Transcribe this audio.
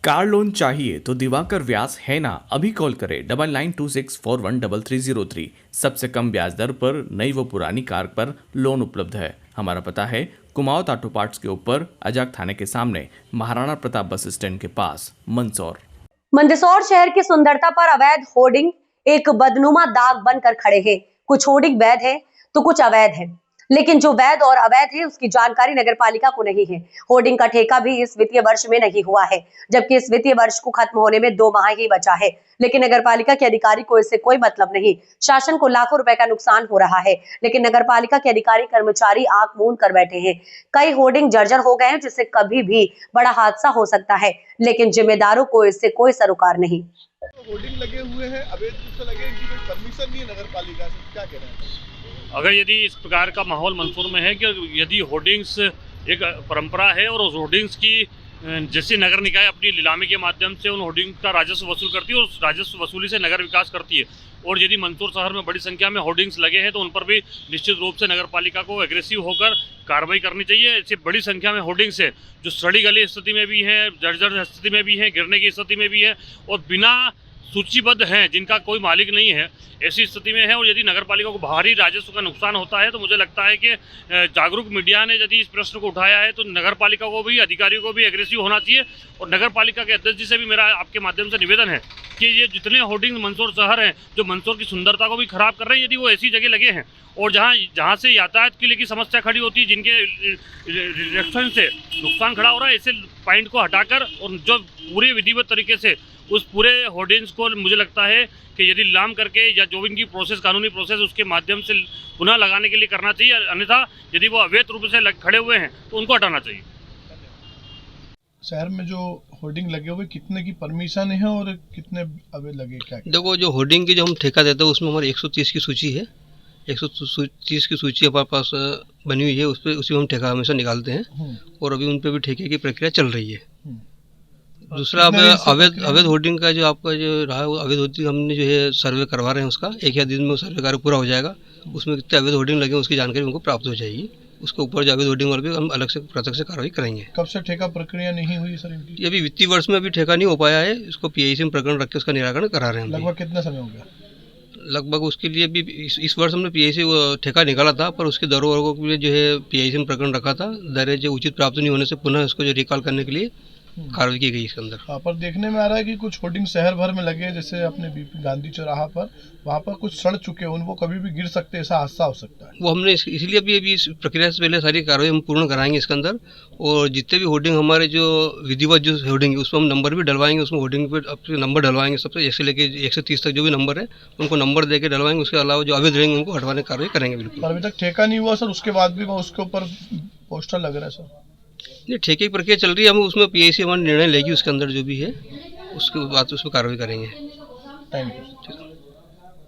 Car loan चाहिए तो दिवाकर व्यास है ना, अभी कॉल करें 9926413303। सबसे कम ब्याज दर पर नई व पुरानी कार पर लोन उपलब्ध है। हमारा पता है कुमाऊं ऑटो पार्ट्स के ऊपर, अजाक थाने के सामने, महाराणा प्रताप बस स्टैंड के पास, मंदसौर। मंदसौर शहर की सुंदरता पर अवैध होर्डिंग एक बदनुमा दाग बनकर खड़े हैं। कुछ होर्डिंग वैध है तो कुछ अवैध है, लेकिन जो वैध और अवैध है उसकी जानकारी नगरपालिका को नहीं है। होर्डिंग का ठेका भी इस वित्तीय वर्ष में नहीं हुआ है, जबकि इस वित्तीय वर्ष को खत्म होने में 2 माह ही बचा है, लेकिन नगरपालिका के अधिकारी को इससे कोई मतलब नहीं। शासन को लाखों रुपए का नुकसान हो रहा है, लेकिन नगरपालिका के अधिकारी कर्मचारी आंख मूंद कर बैठे हैं। कई होर्डिंग जर्जर हो गए हैं, जिससे कभी भी बड़ा हादसा हो सकता है, लेकिन जिम्मेदारों को इससे कोई सरोकार नहीं। होर्डिंग लगे हुए हैं, अवैध रूप से लगे, इनकी कोई परमिशन नहीं है नगरपालिका से, क्या कह रहे हैं? अगर यदि इस प्रकार का माहौल मंदसौर में है कि यदि होर्डिंग्स एक परंपरा है और उस होर्डिंग्स की जैसे नगर निकाय अपनी नीलामी के माध्यम से उन होर्डिंग का राजस्व वसूल करती है और उस राजस्व वसूली से नगर विकास करती है, और यदि मंदसौर शहर में बड़ी संख्या में होर्डिंग्स लगे हैं तो उन पर भी निश्चित रूप से नगरपालिका को एग्रेसिव होकर कार्रवाई करनी चाहिए। ऐसी बड़ी संख्या में होर्डिंग्स है जो सड़ी गली स्थिति में भी है, जर्जर स्थिति में भी है, गिरने की स्थिति में भी है और बिना सूचीबद्ध हैं, जिनका कोई मालिक नहीं है, ऐसी स्थिति में है। और यदि नगरपालिका को भारी राजस्व का नुकसान होता है तो मुझे लगता है कि जागरूक मीडिया ने यदि इस प्रश्न को उठाया है तो नगरपालिका को भी, अधिकारियों को भी एग्रेसिव होना चाहिए। और नगरपालिका के अध्यक्ष जी से भी मेरा आपके माध्यम से निवेदन है कि ये जितने होर्डिंग मंदसौर शहर हैं जो मंदसौर की सुंदरता को भी खराब कर रहे हैं, यदि वो ऐसी जगह लगे हैं और जहाँ से यातायात के लिए की समस्या खड़ी होती है, जिनके रिएक्शन से नुकसान खड़ा हो रहा है, ऐसे पॉइंट को हटाकर और जो पूरे विधिवत तरीके से उस पूरे होर्डिंग्स को मुझे लगता है कि यदि नीलाम करके या जो इनकी प्रोसेस, कानूनी प्रोसेस, उसके माध्यम से पुनः लगाने के लिए करना चाहिए। अन्यथा यदि वो अवैध रूप से खड़े हुए हैं तो उनको हटाना चाहिए। शहर में जो होर्डिंग लगे हुए कितने की परमिशन है और कितने अवैध लगे, क्या? देखो, जो होर्डिंग की जो हम ठेका देते हैं उसमें हमारी 130 की सूची है। 130 की सूची हमारे पास बनी हुई है, उस पर उसी में हम ठेका हमेशा निकालते हैं और अभी उन पर भी ठेके की प्रक्रिया चल रही है। दूसरा, अवैध होर्डिंग का जो आपका जो रहा है वो अवैध होर्डिंग हमने जो है सर्वे करवा रहे हैं उसका, 1 या 2 दिन में सर्वे कार्य पूरा हो जाएगा। उसमें कितने अवैध होर्डिंग लगे उसकी जानकारी उनको प्राप्त हो जाएगी। उसके ऊपर जो अवैध होर्डिंग वाले भी हम अलग से प्रत्यक्ष कार्रवाई करेंगे। कब से ठेका प्रक्रिया नहीं हुई सर इनकी? ये अभी वित्तीय वर्ष में अभी ठेका नहीं हो पाया है, इसको PIC में प्रकरण रख के उसका निराकरण करा रहे हैं। लगभग कितना समय हो गया? लगभग उसके लिए भी इस वर्ष हमने PIC ठेका निकाला था, पर उसके दरों वर्गों के लिए जो है PIC में प्रकरण रखा था। दरें जो उचित प्राप्त नहीं होने से पुनः इसको जो रिकॉल करने के लिए कार्रवाई की गई इसके अंदर। पर देखने में आ रहा है कि कुछ होर्डिंग शहर भर में लगे, जैसे अपने BP गांधी चौराहा पर, वहाँ पर कुछ सड़ चुके हैं, उनको कभी भी गिर सकते हैं, ऐसा हादसा हो सकता है। वो हमने इसलिए भी इस प्रक्रिया से पहले सारी कार्रवाई हम पूर्ण कराएंगे इसके अंदर, और जितने भी होर्डिंग हमारे जो विधिवत जो होर्डिंग है उसमें हम नंबर भी डलवाएंगे। उसमें होर्डिंग पर अपने नंबर डलवाएंगे, सबसे 1 से लेकर 1 से 30 तक जो भी नंबर है उनको नंबर देकर डलवाएंगे। उसके अलावा जो अवैध रहेंगे उनको हटवाने की कार्रवाई करेंगे। बिल्कुल। पर अभी तक ठेका नहीं हुआ सर, उसके बाद भी उसके ऊपर पोस्टर लग रहा है सर? ये ठेके की प्रक्रिया चल रही है, हम उसमें PIC हमारा निर्णय लेगी उसके अंदर जो भी है, उसके बाद उस पर कार्रवाई करेंगे। Thank you.